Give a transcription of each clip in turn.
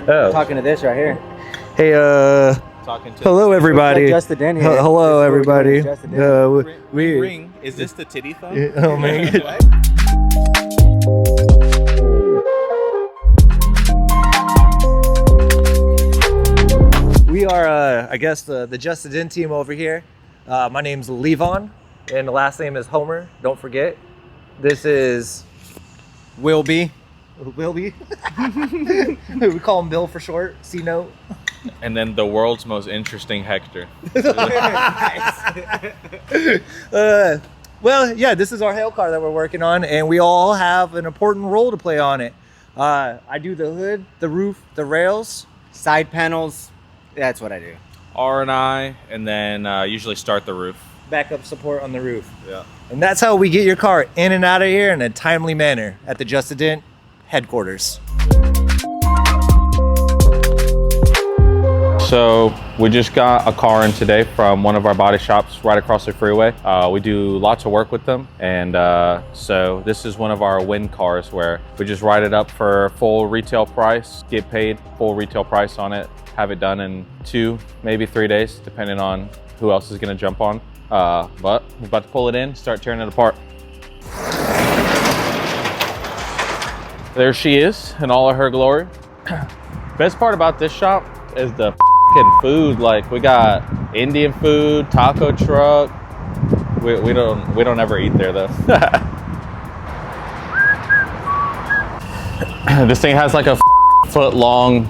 Oh. Talking to this right here. Hey, hello everybody. Just A Dent here. Hello everybody. Just A Dent. Ring. Is this the titty thumb? Oh man. We are, I guess, the Just A Dent team over here. My name's Levon, and the last name is Homer. Don't forget. This is Wilby. Wilby. We call him Bill for short. C note. And then the world's most interesting Hector. Well, yeah, this is our hail car that we're working on, and we all have an important role to play on it. I do the hood, the roof, the rails, Side panels. That's what I do. R&I, and then usually start the roof. backup support on the roof. Yeah. And that's how we get your car in and out of here in a timely manner at the Just A Dent headquarters. So we just got a car in today from one of our body shops right across the freeway. We do lots of work with them, and so this is one of our win cars where we just write it up for full retail price, get paid full retail price on it, have it done in 2, maybe 3 days, depending on who else is gonna jump on. But we're about to pull it in, start tearing it apart. There she is in all of her glory. Best part about this shop is the food. Like, we got Indian food, taco truck. We don't ever eat there though. This thing has like a foot long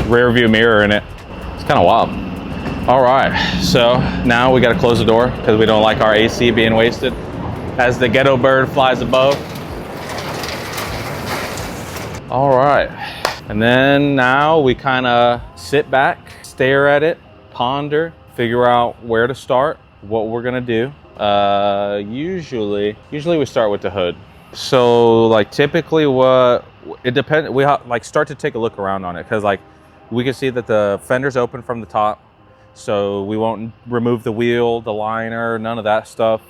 rear view mirror in it. It's kind of wild. All right, so now we got to close the door because we don't like our AC being wasted as the ghetto bird flies above. All right, and then now we kind of sit back, stare at it, ponder, figure out where to start, what we're gonna do. Usually we start with the hood. So like typically it depends, we like start to take a look around on it because like we can see that the fender's open from the top. So we won't remove the wheel, the liner, none of that stuff.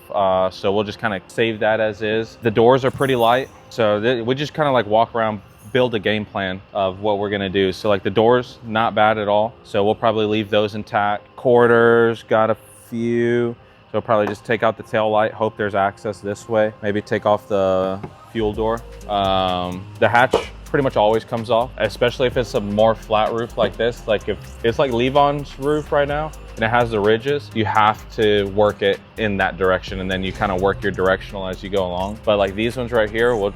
So we'll just kind of save that as is. The doors are pretty light. So we just kind of like walk around, build a game plan of what we're gonna do. So like the doors, not bad at all. So we'll probably leave those intact. Quarters, got a few. So we'll probably just take out the tail light, hope there's access this way. Maybe take off the fuel door. The hatch pretty much always comes off, especially if it's a more flat roof like this. Like if it's like Levon's roof right now and it has the ridges, you have to work it in that direction, and then you kind of work your directional as you go along. But like these ones right here will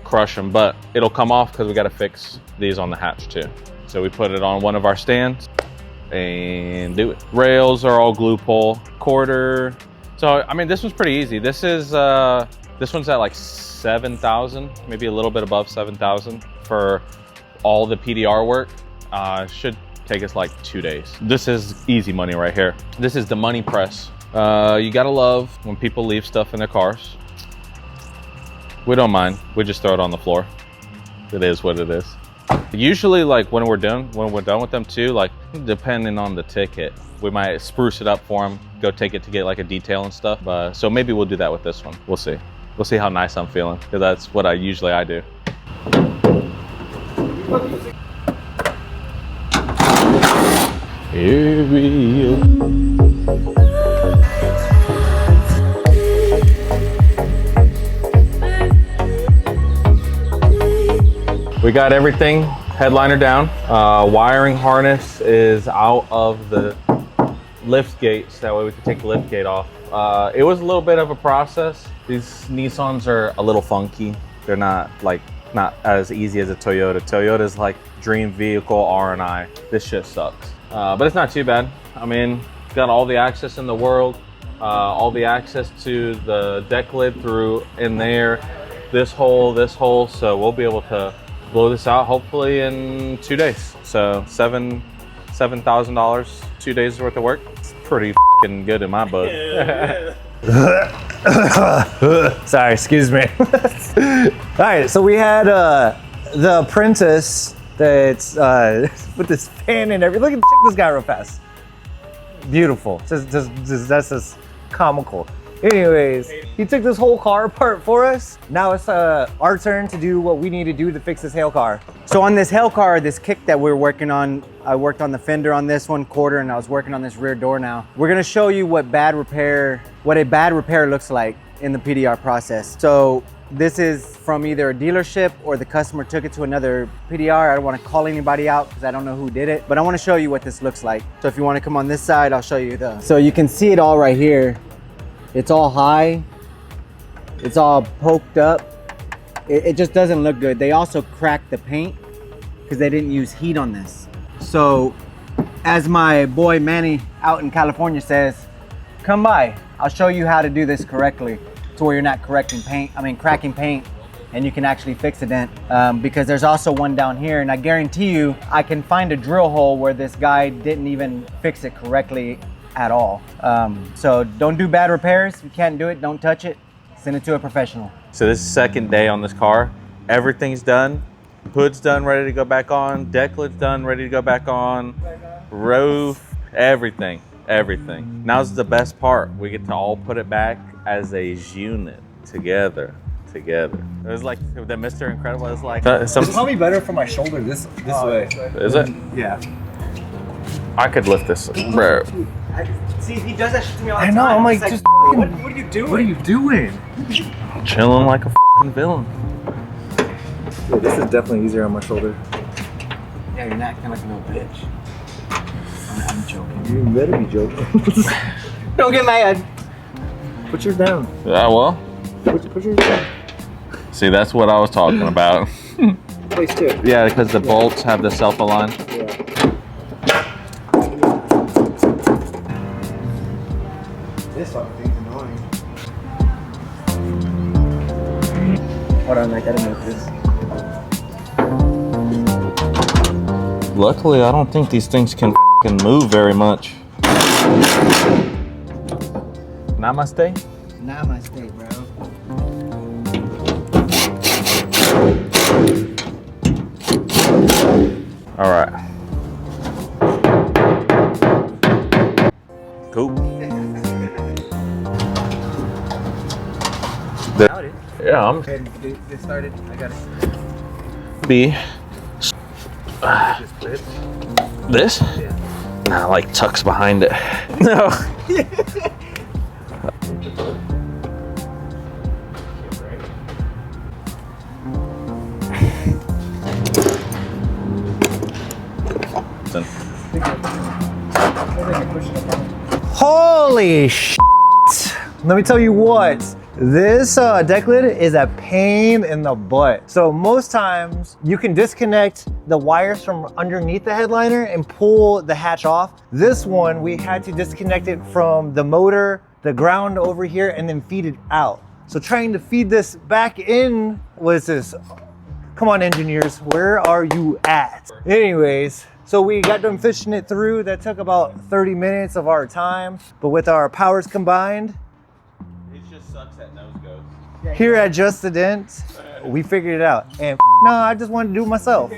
crush them, but it'll come off because we got to fix these on the hatch too. So we put it on one of our stands and do it. Rails are all glue pull, quarter. So I mean, this one's pretty easy. This is this one's at like 7,000, maybe a little bit above 7,000 for all the PDR work. Should take us like 2 days. This is easy money right here. This is the money press. You gotta love when people leave stuff in their cars. We don't mind. We just throw it on the floor. It is what it is. Usually, like when we're done with them too, like depending on the ticket, we might spruce it up for them, go take it to get like a detail and stuff. So maybe we'll do that with this one. We'll see. We'll see how nice I'm feeling, because that's what I do. Here we go. We got everything, headliner down. Wiring harness is out of the lift gates. That way we can take the lift gate off. It was a little bit of a process. These Nissans are a little funky. They're not as easy as a Toyota. Toyota's like dream vehicle R&I. This shit sucks. But it's not too bad. I mean, it's got all the access in the world, all the access to the deck lid through in there, this hole, so we'll be able to blow this out hopefully in 2 days. So $7,000, 2 days worth of work. It's pretty fucking good in my book. Sorry, excuse me. All right, so we had the Apprentice that's with this fan and everything. Look at, check this guy real fast. Beautiful. That's just comical. Anyways, he took this whole car apart for us. Now it's our turn to do what we need to do to fix this hail car. So on this Hail car, this Kick that we're working on, I worked on the fender on this one quarter, and I was working on this rear door now. We're gonna show you what a bad repair looks like in the PDR process. So this is from either a dealership or the customer took it to another PDR. I don't want to call anybody out because I don't know who did it, but I want to show you what this looks like. So if you want to come on this side, I'll show you so you can see it all right here. It's all high, it's all poked up. It just doesn't look good. They also cracked the paint because they didn't use heat on this. So as my boy Manny out in California says, come by, I'll show you how to do this correctly to where you're not cracking paint, and you can actually fix a dent. Because there's also one down here, and I guarantee you, I can find a drill hole where this guy didn't even fix it correctly at all. So don't do bad repairs. If you can't do it, don't touch it. Send it to a professional. So this is the second day on this car. Everything's done. Hood's done, ready to go back on. Deck lid's done, ready to go back on. Roof, everything. Now's the best part. We get to all put it back as a unit together. It was like the Mr. Incredible. It's like It's probably better for my shoulder this way. Is it? Yeah. I could lift this, bro. See, he does that shit to me all the I time. know. I'm like, It's just what are you doing? What are you doing? I'm chilling like a fucking villain. Yeah, this is definitely easier on my shoulder. Yeah, you're not acting like a little bitch. I'm joking. You better be joking. Don't get mad. Put yours down. Yeah, well, Put yours down. see, that's what I was talking about. Place two. Yeah, because the bolts have the self-align. Yeah. This fucking thing's annoying. Hold on, I gotta move this. Luckily, I don't think these things can fucking move very much. Namaste. Namaste, bro. All right. Cool. Yeah, I'm Get started. I got it. be this. Yeah. Nah, like tucks behind it. No. Holy shit! Let me tell you what. This deck lid is a pain in the butt. So most times you can disconnect the wires from underneath the headliner and pull the hatch off. This one, we had to disconnect it from the motor, the ground over here, and then feed it out. So trying to feed this back in was this, come on engineers, where are you at? Anyways, so we got done fishing it through. That took about 30 minutes of our time, but with our powers combined, Sucks at nose goes. here at Just A Dent, we figured it out. And no, I just wanted to do it myself.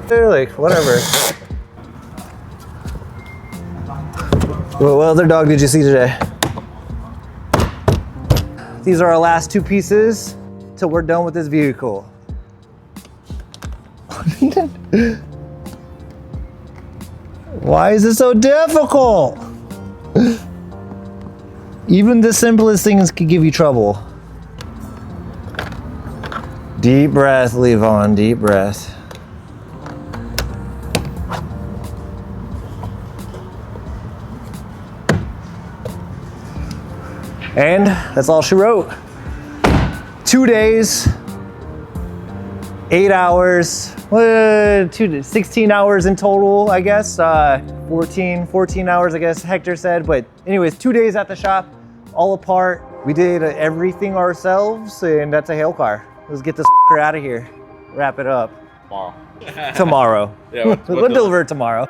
They're like, whatever. What other dog did you see today? These are our last two pieces till we're done with this vehicle. Why is it so difficult? Even the simplest things could give you trouble. Deep breath, Levon, deep breath. And that's all she wrote. 2 days, 8 hours, 16 hours in total, I guess. 14 hours, I guess Hector said. But anyways, 2 days at the shop, all apart. We did everything ourselves, and that's a hail car. Let's get this out of here. Wrap it up. Tomorrow. Tomorrow. Yeah, we'll deliver it tomorrow.